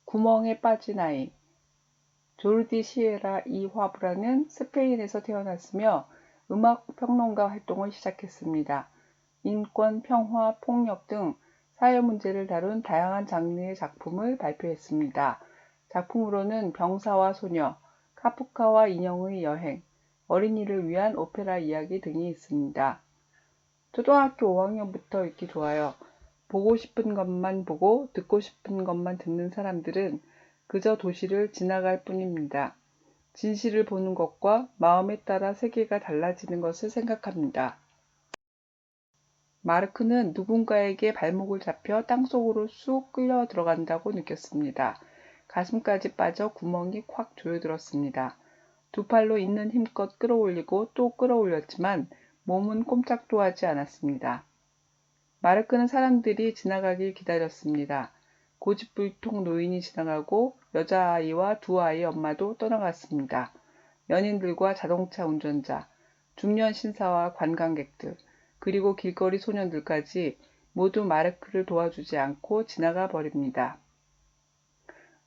구멍에 빠진 아이. 조르디 시에라 이 화브라는 스페인에서 태어났으며 음악 평론가 활동을 시작했습니다. 인권, 평화, 폭력 등 사회 문제를 다룬 다양한 장르의 작품을 발표했습니다. 작품으로는 병사와 소녀, 카프카와 인형의 여행, 어린이를 위한 오페라 이야기 등이 있습니다. 초등학교 5학년부터 읽기 좋아요. 보고 싶은 것만 보고 듣고 싶은 것만 듣는 사람들은 그저 도시를 지나갈 뿐입니다. 진실을 보는 것과 마음에 따라 세계가 달라지는 것을 생각합니다. 마르크는 누군가에게 발목을 잡혀 땅속으로 쑥 끌려 들어간다고 느꼈습니다. 가슴까지 빠져 구멍이 콱 조여들었습니다. 두 팔로 있는 힘껏 끌어올리고 또 끌어올렸지만 몸은 꼼짝도 하지 않았습니다. 마르크는 사람들이 지나가길 기다렸습니다. 고집불통 노인이 지나가고 여자아이와 두 아이의 엄마도 떠나갔습니다. 연인들과 자동차 운전자, 중년 신사와 관광객들, 그리고 길거리 소년들까지 모두 마르크를 도와주지 않고 지나가 버립니다.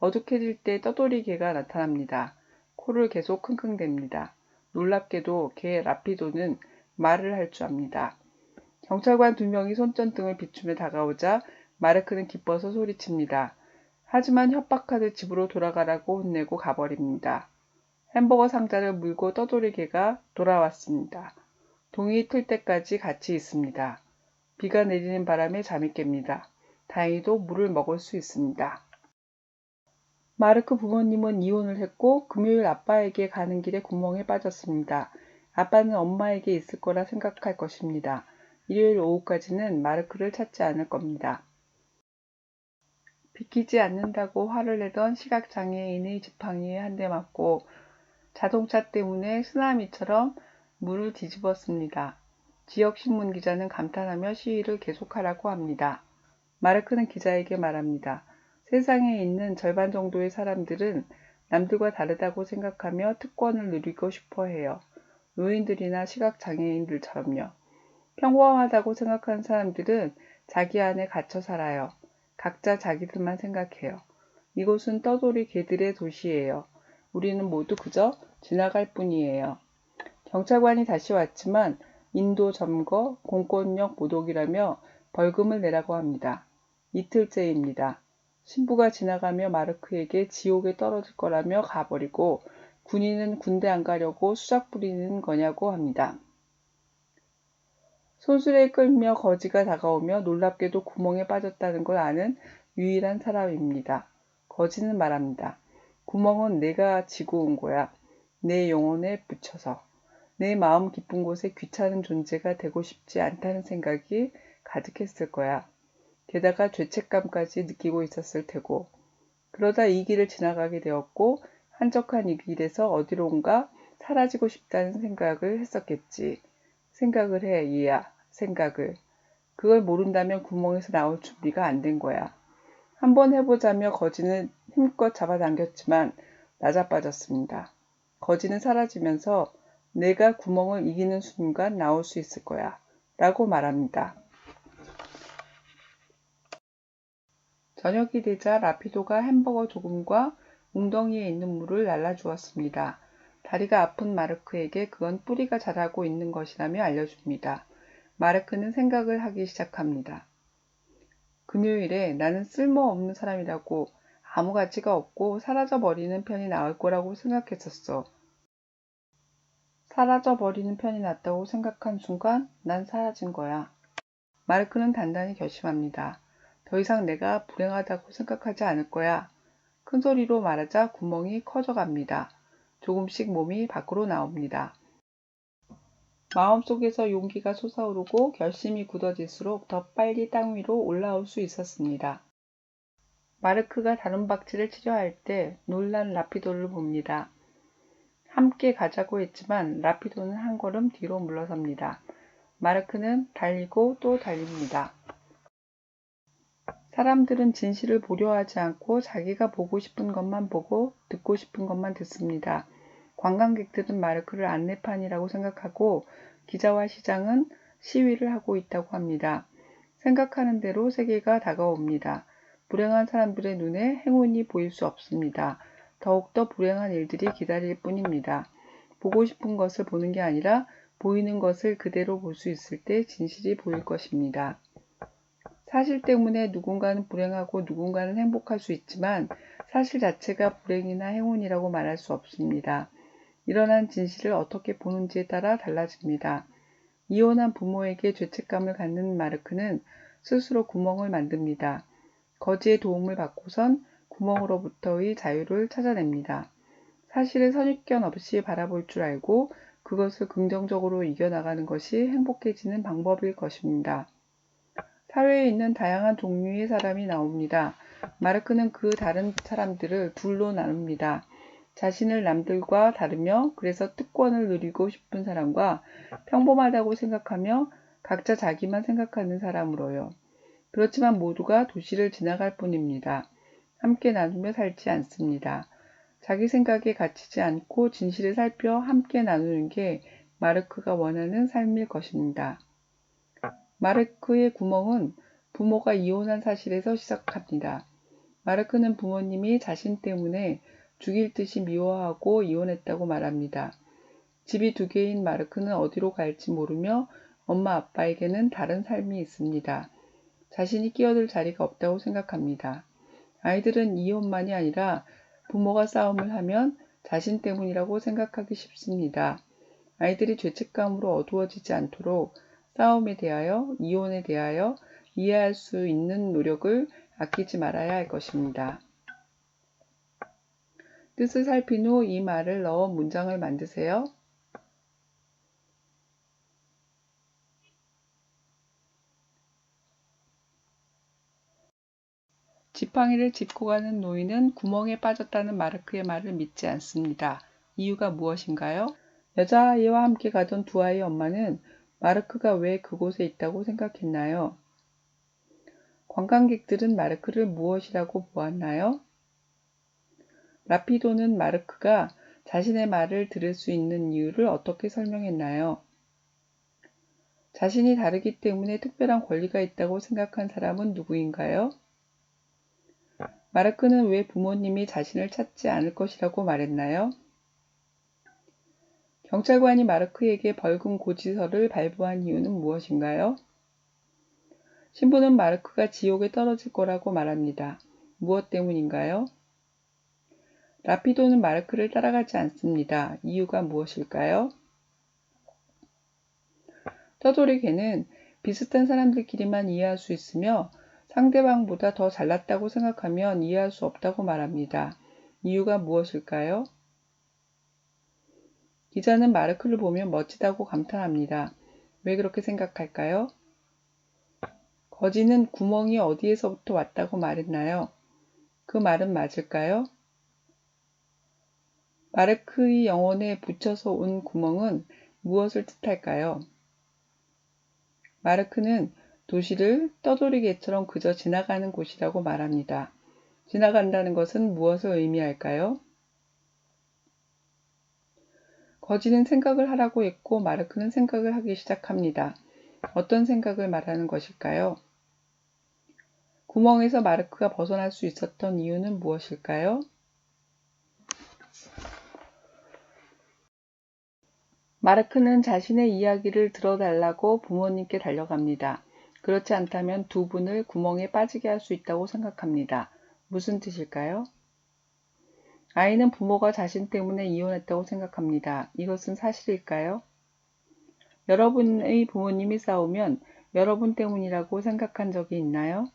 어둑해질 때 떠돌이 개가 나타납니다. 코를 계속 킁킁댑니다. 놀랍게도 개 라피도는 말을 할 줄 압니다. 경찰관 2명이 손전등을 비추며 다가오자 마르크는 기뻐서 소리칩니다. 하지만 협박하듯 집으로 돌아가라고 혼내고 가버립니다. 햄버거 상자를 물고 떠돌이 개가 돌아왔습니다. 동이 틀 때까지 같이 있습니다. 비가 내리는 바람에 잠이 깹니다. 다행히도 물을 먹을 수 있습니다. 마르크 부모님은 이혼을 했고 금요일 아빠에게 가는 길에 구멍에 빠졌습니다. 아빠는 엄마에게 있을 거라 생각할 것입니다. 일요일 오후까지는 마르크를 찾지 않을 겁니다. 비키지 않는다고 화를 내던 시각장애인의 지팡이에 한 대 맞고 자동차 때문에 쓰나미처럼 물을 뒤집었습니다. 지역 신문 기자는 감탄하며 시위를 계속하라고 합니다. 마르크는 기자에게 말합니다. 세상에 있는 절반 정도의 사람들은 남들과 다르다고 생각하며 특권을 누리고 싶어 해요. 노인들이나 시각장애인들처럼요. 평범하다고 생각하는 사람들은 자기 안에 갇혀 살아요. 각자 자기들만 생각해요. 이곳은 떠돌이 개들의 도시예요. 우리는 모두 그저 지나갈 뿐이에요. 경찰관이 다시 왔지만 인도 점거, 공권력 모독이라며 벌금을 내라고 합니다. 이틀째입니다. 신부가 지나가며 마르크에게 지옥에 떨어질 거라며 가버리고 군인은 군대 안 가려고 수작 부리는 거냐고 합니다. 손수레에 끌며 거지가 다가오며 놀랍게도 구멍에 빠졌다는 걸 아는 유일한 사람입니다. 거지는 말합니다. 구멍은 내가 지고 온 거야. 내 영혼에 묻혀서. 내 마음 깊은 곳에 귀찮은 존재가 되고 싶지 않다는 생각이 가득했을 거야. 게다가 죄책감까지 느끼고 있었을 테고. 그러다 이 길을 지나가게 되었고 한적한 이 길에서 어디론가 사라지고 싶다는 생각을 했었겠지. 생각을 해, 얘야. 생각을. 그걸 모른다면 구멍에서 나올 준비가 안 된 거야. 한번 해보자며 거지는 힘껏 잡아당겼지만 낮아빠졌습니다. 거지는 사라지면서 내가 구멍을 이기는 순간 나올 수 있을 거야. 라고 말합니다. 저녁이 되자 라피도가 햄버거 조금과 웅덩이에 있는 물을 날라주었습니다. 다리가 아픈 마르크에게 그건 뿌리가 자라고 있는 것이라며 알려줍니다. 마르크는 생각을 하기 시작합니다. 금요일에 나는 쓸모없는 사람이라고 아무 가치가 없고 사라져버리는 편이 나을 거라고 생각했었어. 사라져버리는 편이 낫다고 생각한 순간 난 사라진 거야. 마르크는 단단히 결심합니다. 더 이상 내가 불행하다고 생각하지 않을 거야. 큰 소리로 말하자 구멍이 커져갑니다. 조금씩 몸이 밖으로 나옵니다. 마음속에서 용기가 솟아오르고 결심이 굳어질수록 더 빨리 땅 위로 올라올 수 있었습니다. 마르크가 다른 박쥐를 치료할 때 놀란 라피도를 봅니다. 함께 가자고 했지만 라피도는 한 걸음 뒤로 물러섭니다. 마르크는 달리고 또 달립니다. 사람들은 진실을 보려 하지 않고 자기가 보고 싶은 것만 보고 듣고 싶은 것만 듣습니다. 관광객들은 마르크를 안내판이라고 생각하고 기자와 시장은 시위를 하고 있다고 합니다. 생각하는 대로 세계가 다가옵니다. 불행한 사람들의 눈에 행운이 보일 수 없습니다. 더욱더 불행한 일들이 기다릴 뿐입니다. 보고 싶은 것을 보는 게 아니라 보이는 것을 그대로 볼 수 있을 때 진실이 보일 것입니다. 사실 때문에 누군가는 불행하고 누군가는 행복할 수 있지만 사실 자체가 불행이나 행운이라고 말할 수 없습니다. 일어난 진실을 어떻게 보는지에 따라 달라집니다. 이혼한 부모에게 죄책감을 갖는 마르크는 스스로 구멍을 만듭니다. 거지의 도움을 받고선 구멍으로부터의 자유를 찾아냅니다. 사실을 선입견 없이 바라볼 줄 알고 그것을 긍정적으로 이겨나가는 것이 행복해지는 방법일 것입니다. 사회에 있는 다양한 종류의 사람이 나옵니다. 마르크는 그 다른 사람들을 둘로 나눕니다. 자신을 남들과 다르며 그래서 특권을 누리고 싶은 사람과 평범하다고 생각하며 각자 자기만 생각하는 사람으로요. 그렇지만 모두가 도시를 지나갈 뿐입니다. 함께 나누며 살지 않습니다. 자기 생각에 갇히지 않고 진실을 살펴 함께 나누는 게 마르크가 원하는 삶일 것입니다. 마르크의 구멍은 부모가 이혼한 사실에서 시작합니다. 마르크는 부모님이 자신 때문에 죽일 듯이 미워하고 이혼했다고 말합니다. 집이 두 개인 마르크는 어디로 갈지 모르며 엄마 아빠에게는 다른 삶이 있습니다. 자신이 끼어들 자리가 없다고 생각합니다. 아이들은 이혼만이 아니라 부모가 싸움을 하면 자신 때문이라고 생각하기 쉽습니다. 아이들이 죄책감으로 어두워지지 않도록 싸움에 대하여, 이혼에 대하여 이해할 수 있는 노력을 아끼지 말아야 할 것입니다. 뜻을 살핀 후 이 말을 넣어 문장을 만드세요. 지팡이를 짚고 가는 노인은 구멍에 빠졌다는 마르크의 말을 믿지 않습니다. 이유가 무엇인가요? 여자아이와 함께 가던 두 아이의 엄마는 마르크가 왜 그곳에 있다고 생각했나요? 관광객들은 마르크를 무엇이라고 보았나요? 라피도는 마르크가 자신의 말을 들을 수 있는 이유를 어떻게 설명했나요? 자신이 다르기 때문에 특별한 권리가 있다고 생각한 사람은 누구인가요? 마르크는 왜 부모님이 자신을 찾지 않을 것이라고 말했나요? 경찰관이 마르크에게 벌금 고지서를 발부한 이유는 무엇인가요? 신부는 마르크가 지옥에 떨어질 거라고 말합니다. 무엇 때문인가요? 라피도는 마르크를 따라가지 않습니다. 이유가 무엇일까요? 떠돌이개는 비슷한 사람들끼리만 이해할 수 있으며 상대방보다 더 잘났다고 생각하면 이해할 수 없다고 말합니다. 이유가 무엇일까요? 기자는 마르크를 보며 멋지다고 감탄합니다. 왜 그렇게 생각할까요? 거지는 구멍이 어디에서부터 왔다고 말했나요? 그 말은 맞을까요? 마르크의 영혼에 붙여서 온 구멍은 무엇을 뜻할까요? 마르크는 도시를 떠돌이개처럼 그저 지나가는 곳이라고 말합니다. 지나간다는 것은 무엇을 의미할까요? 거지는 생각을 하라고 했고 마르크는 생각을 하기 시작합니다. 어떤 생각을 말하는 것일까요? 구멍에서 마르크가 벗어날 수 있었던 이유는 무엇일까요? 마르크는 자신의 이야기를 들어달라고 부모님께 달려갑니다. 그렇지 않다면 두 분을 구멍에 빠지게 할 수 있다고 생각합니다. 무슨 뜻일까요? 아이는 부모가 자신 때문에 이혼했다고 생각합니다. 이것은 사실일까요? 여러분의 부모님이 싸우면 여러분 때문이라고 생각한 적이 있나요?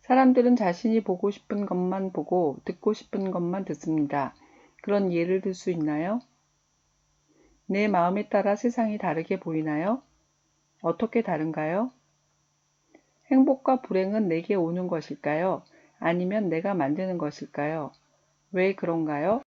사람들은 자신이 보고 싶은 것만 보고 듣고 싶은 것만 듣습니다. 그런 예를 들 수 있나요? 내 마음에 따라 세상이 다르게 보이나요? 어떻게 다른가요? 행복과 불행은 내게 오는 것일까요? 아니면 내가 만드는 것일까요? 왜 그런가요?